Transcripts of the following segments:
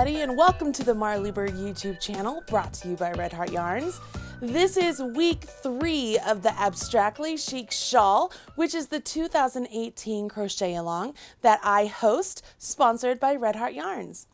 everybody, and welcome to the Marley Bird YouTube channel, brought to you by Red Heart Yarns. This is week 3 of the Abstractly Chic Shawl, which is the 2018 crochet along that I host, sponsored by Red Heart Yarns.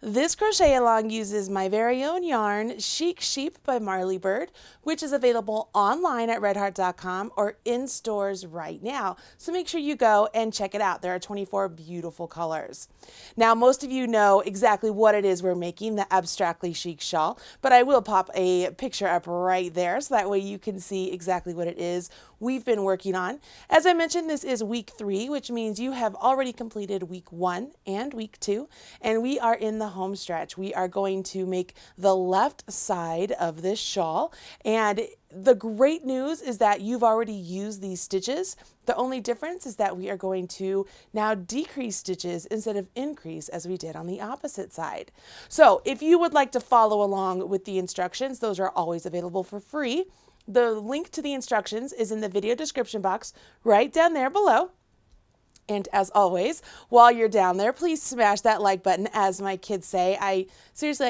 This crochet along uses my very own yarn, Chic Sheep by Marley Bird, which is available online at redheart.com or in stores right now. So make sure you go and check it out. There are 24 beautiful colors. Now, most of you know exactly what it is we're making, the Abstractly Chic Shawl, but I will pop a picture up right there so that way you can see exactly what it is we've been working on. As I mentioned, this is week 3, which means you have already completed week 1 and week 2, and we are in the home stretch. We are going to make the left side of this shawl, and the great news is that you've already used these stitches. The only difference is that we are going to now decrease stitches instead of increase as we did on the opposite side. So if you would like to follow along with the instructions, those are always available for free. The link to the instructions is in the video description box right down there below. And as always, while you're down there, please smash that like button, as my kids say. I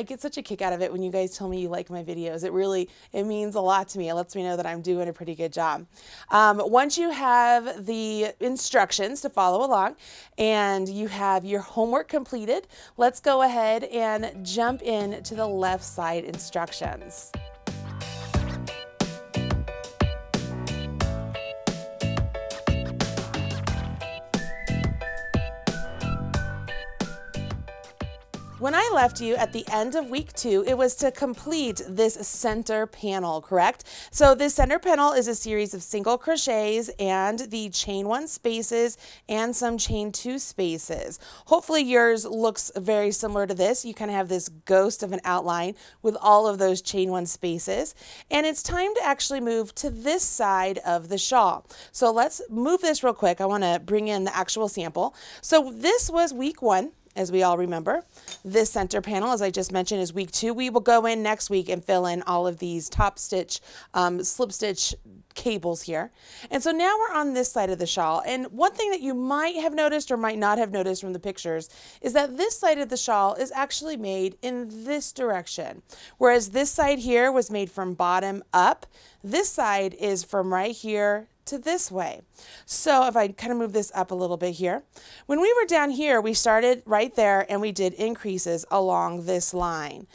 get such a kick out of it when you guys tell me you like my videos. It means a lot to me. It lets me know that I'm doing a pretty good job. Once you have the instructions to follow along and you have your homework completed, let's go ahead and jump into the left side instructions. When I left you at the end of week 2, it was to complete this center panel, correct? So this center panel is a series of single crochets and the chain 1 spaces and some chain 2 spaces. Hopefully yours looks very similar to this. You kind of have this ghost of an outline with all of those chain 1 spaces. And it's time to actually move to this side of the shawl. So let's move this real quick. I want to bring in the actual sample. So this was week 1. As we all remember. This center panel, as I just mentioned, is week 2. We will go in next week and fill in all of these top stitch, slip stitch cables here. And so now we're on this side of the shawl. And one thing that you might have noticed or might not have noticed from the pictures is that this side of the shawl is actually made in this direction. Whereas this side here was made from bottom up. This side is from right here to this way. So if I kind of move this up a little bit here, when we were down here, we started right there and we did increases along this line.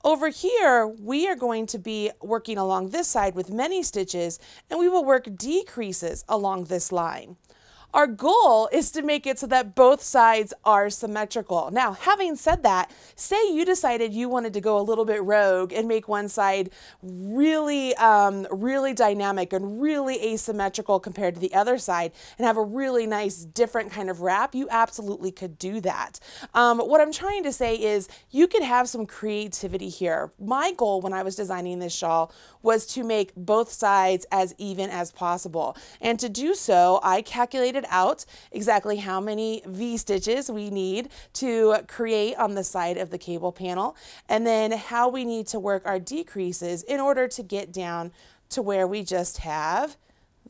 Over here, we are going to be working along this side with many stitches, and we will work decreases along this line. Our goal is to make it so that both sides are symmetrical. Now, having said that, say you decided you wanted to go a little bit rogue and make one side really, really dynamic and really asymmetrical compared to the other side and have a really nice different kind of wrap, you absolutely could do that. What I'm trying to say is you could have some creativity here. My goal when I was designing this shawl was to make both sides as even as possible. And to do so, I calculated out exactly how many V stitches we need to create on the side of the cable panel, and then how we need to work our decreases in order to get down to where we just have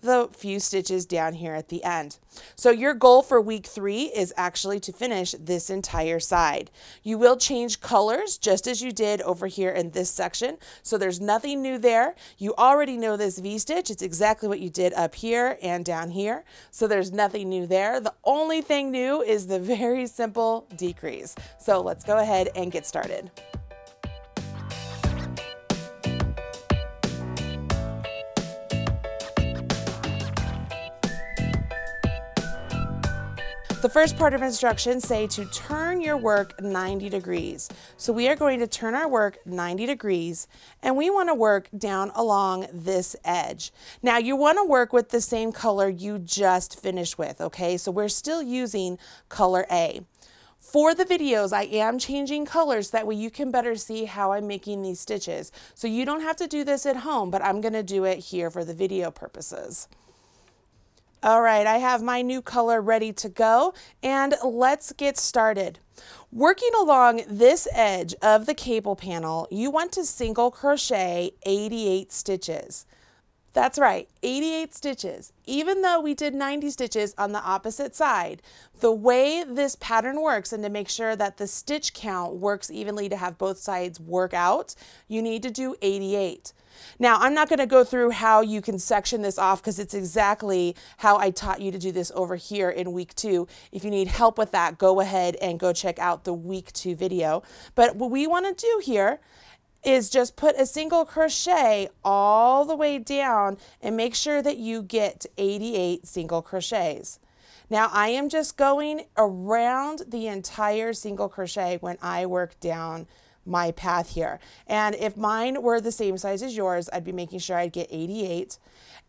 the few stitches down here at the end. So your goal for week 3 is actually to finish this entire side. You will change colors just as you did over here in this section. So there's nothing new there. You already know this V-stitch. It's exactly what you did up here and down here. So there's nothing new there. The only thing new is the very simple decrease. So let's go ahead and get started. The first part of instructions say to turn your work 90 degrees. So we are going to turn our work 90 degrees and we want to work down along this edge. Now you want to work with the same color you just finished with, okay? So we're still using color A. For the videos, I am changing colors, that way you can better see how I'm making these stitches. So you don't have to do this at home, but I'm going to do it here for the video purposes. All right, I have my new color ready to go, and let's get started. Working along this edge of the cable panel, you want to single crochet 88 stitches. That's right, 88 stitches. Even though we did 90 stitches on the opposite side, the way this pattern works, and to make sure that the stitch count works evenly to have both sides work out, you need to do 88. Now, I'm not going to go through how you can section this off because it's exactly how I taught you to do this over here in week 2. If you need help with that, go ahead and go check out the week 2 video. But what we want to do here is just put a single crochet all the way down and make sure that you get 88 single crochets. Now I am just going around the entire single crochet when I work down my path here. And if mine were the same size as yours, I'd be making sure I'd get 88.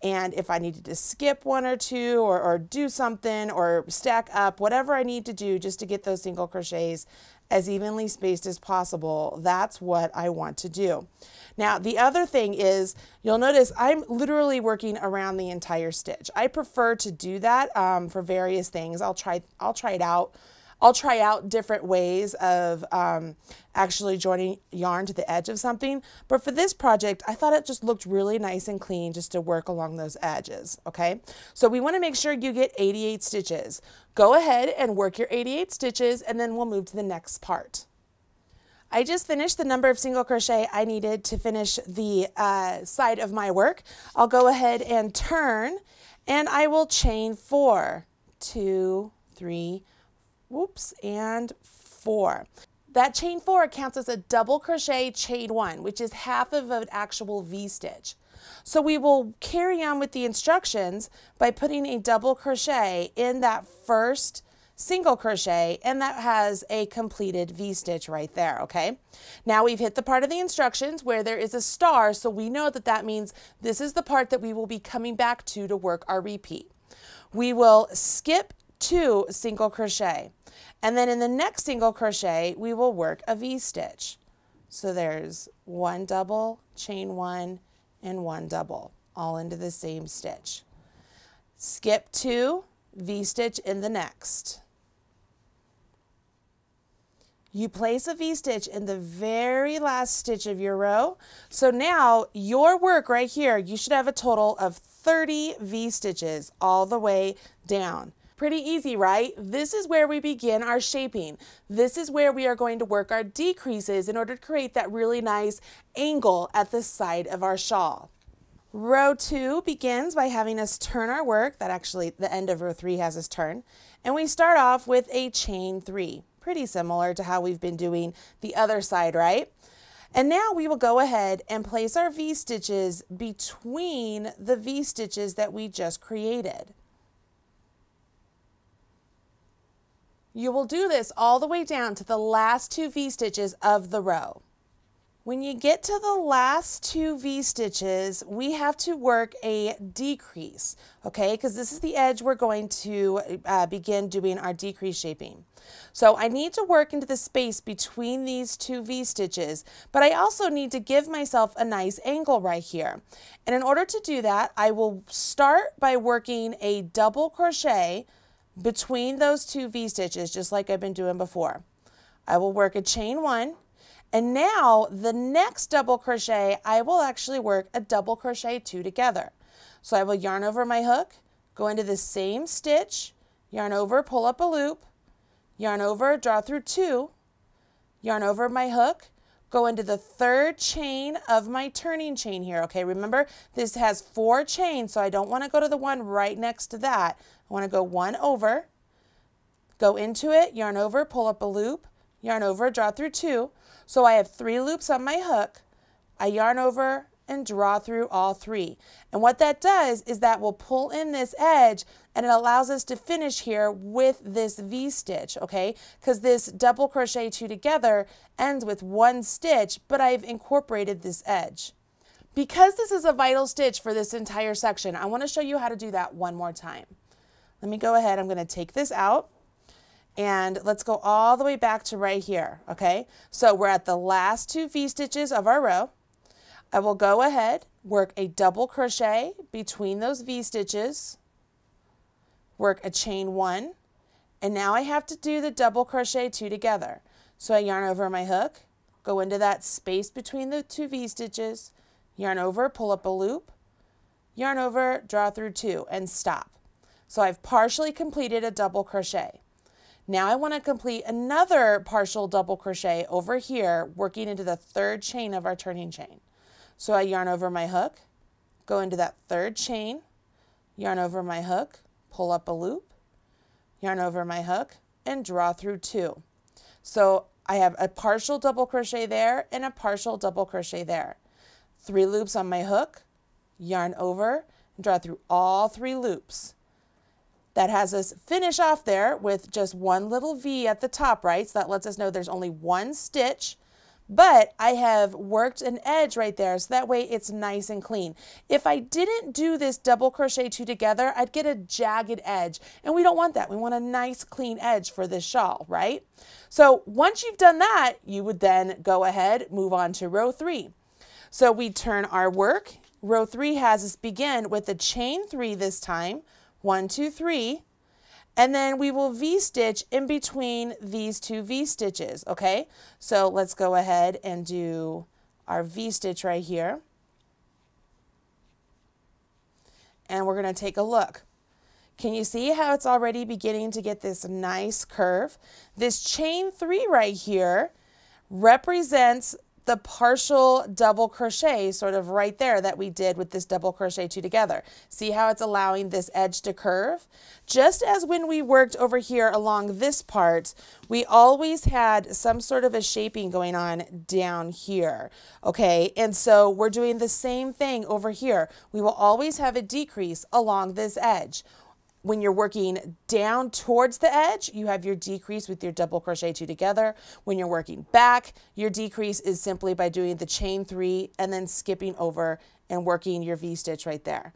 And if I needed to skip one or two or do something or stack up, whatever I need to do just to get those single crochets as evenly spaced as possible, that's what I want to do. Now, the other thing is, you'll notice I'm literally working around the entire stitch. I prefer to do that for various things. I'll try it out. I'll try out different ways of actually joining yarn to the edge of something. But for this project, I thought it just looked really nice and clean just to work along those edges, okay? So we want to make sure you get 88 stitches. Go ahead and work your 88 stitches, and then we'll move to the next part. I just finished the number of single crochet I needed to finish the side of my work. I'll go ahead and turn, and I will chain 4, 2, 3, whoops, and 4. That chain 4 counts as a double crochet chain 1, which is half of an actual V-stitch. So we will carry on with the instructions by putting a double crochet in that first single crochet, and that has a completed V-stitch right there, okay? Now we've hit the part of the instructions where there is a star, so we know that that means this is the part that we will be coming back to work our repeat. We will skip 2 single crochet, and then in the next single crochet we will work a V-stitch. So there's 1 double, chain 1, and 1 double, all into the same stitch. Skip 2, V-stitch in the next. You place a V-stitch in the very last stitch of your row. So now your work right here, you should have a total of 30 V-stitches all the way down. Pretty easy, right? This is where we begin our shaping. This is where we are going to work our decreases in order to create that really nice angle at the side of our shawl. Row 2 begins by having us turn our work. That actually, the end of row 3 has us turn. And we start off with a chain 3. Pretty similar to how we've been doing the other side, right? And now we will go ahead and place our V-stitches between the V-stitches that we just created. You will do this all the way down to the last 2 V-stitches of the row. When you get to the last 2 V-stitches, we have to work a decrease, okay? Because this is the edge we're going to begin doing our decrease shaping. So I need to work into the space between these 2 V-stitches, but I also need to give myself a nice angle right here. And in order to do that, I will start by working a double crochet between those 2 V-stitches, just like I've been doing before. I will work a chain 1, and now the next double crochet, I will actually work a double crochet 2 together. So I will yarn over my hook, go into the same stitch, yarn over, pull up a loop, yarn over, draw through 2, yarn over my hook, go into the 3rd chain of my turning chain here. Okay, remember this has 4 chains, so I don't want to go to the one right next to that. I want to go 1 over, go into it, yarn over, pull up a loop, yarn over, draw through 2. So I have 3 loops on my hook. I yarn over and draw through all 3. And what that does is that will pull in this edge, and it allows us to finish here with this V-stitch, okay? Because this double crochet 2 together ends with 1 stitch, but I've incorporated this edge. Because this is a vital stitch for this entire section, I want to show you how to do that one more time. Let me go ahead. I'm going to take this out. And let's go all the way back to right here, okay? So we're at the last 2 V-stitches of our row. I will go ahead, work a double crochet between those V-stitches, work a chain 1, and now I have to do the double crochet 2 together. So I yarn over my hook, go into that space between the 2 V-stitches, yarn over, pull up a loop, yarn over, draw through 2, and stop. So I've partially completed a double crochet. Now I want to complete another partial double crochet over here, working into the 3rd chain of our turning chain. So I yarn over my hook, go into that 3rd chain, yarn over my hook, pull up a loop, yarn over my hook, and draw through 2. So I have a partial double crochet there and a partial double crochet there. 3 loops on my hook, yarn over, and draw through all 3 loops. That has us finish off there with just one little V at the top, right? So that lets us know there's only 1 stitch, but I have worked an edge right there, so that way it's nice and clean. If I didn't do this double crochet 2 together, I'd get a jagged edge, and we don't want that. We want a nice clean edge for this shawl, right? So once you've done that, you would then go ahead, move on to row 3. So we turn our work. Row 3 has us begin with a chain 3 this time, 1, 2, 3, and then we will V-stitch in between these 2 V-stitches, okay? So let's go ahead and do our V-stitch right here. And we're going to take a look. Can you see how it's already beginning to get this nice curve? This chain 3 right here represents the partial double crochet sort of right there that we did with this double crochet 2 together. See how it's allowing this edge to curve? Just as when we worked over here along this part, we always had some sort of a shaping going on down here, okay? And so we're doing the same thing over here. We will always have a decrease along this edge. When you're working down towards the edge, you have your decrease with your double crochet 2 together. When you're working back, your decrease is simply by doing the chain 3 and then skipping over and working your V-stitch right there.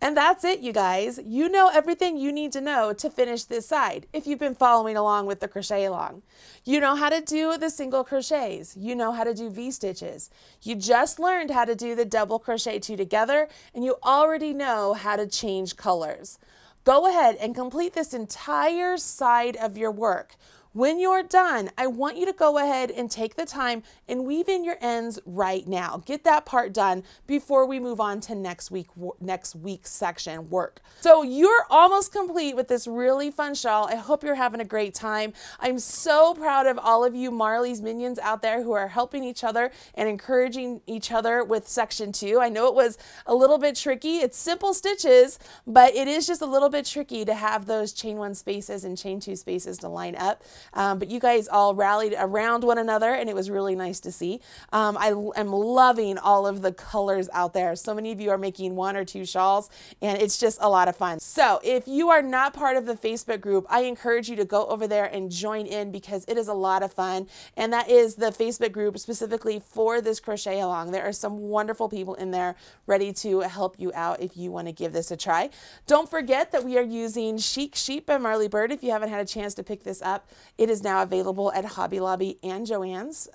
And that's it, you guys. You know everything you need to know to finish this side if you've been following along with the crochet along. You know how to do the single crochets. You know how to do V-stitches. You just learned how to do the double crochet 2 together, and you already know how to change colors. Go ahead and complete this entire side of your work. When you're done, I want you to go ahead and take the time and weave in your ends right now. Get that part done before we move on to next week's section work. So you're almost complete with this really fun shawl. I hope you're having a great time. I'm so proud of all of you Marley's minions out there who are helping each other and encouraging each other with section 2. I know it was a little bit tricky. It's simple stitches, but it is just a little bit tricky to have those chain 1 spaces and chain 2 spaces to line up. But you guys all rallied around one another, and it was really nice to see. I am loving all of the colors out there. So many of you are making 1 or 2 shawls, and it's just a lot of fun. So if you are not part of the Facebook group, I encourage you to go over there and join in because it is a lot of fun. And that is the Facebook group specifically for this crochet along. There are some wonderful people in there ready to help you out if you want to give this a try. Don't forget that we are using Chic Sheep by Marley Bird. If you haven't had a chance to pick this up, it is now available at Hobby Lobby and Joann's.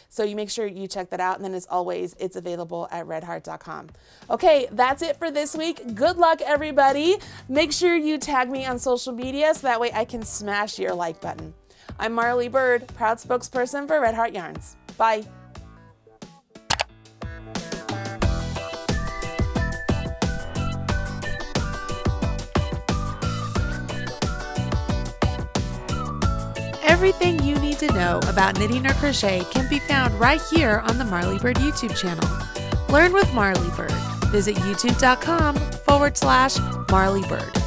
So you make sure you check that out. And then as always, it's available at redheart.com. Okay, that's it for this week. Good luck, everybody. Make sure you tag me on social media so that way I can smash your like button. I'm Marley Bird, proud spokesperson for Red Heart Yarns. Bye. Everything you need to know about knitting or crochet can be found right here on the Marley Bird YouTube channel. Learn with Marley Bird. Visit youtube.com/Marley Bird.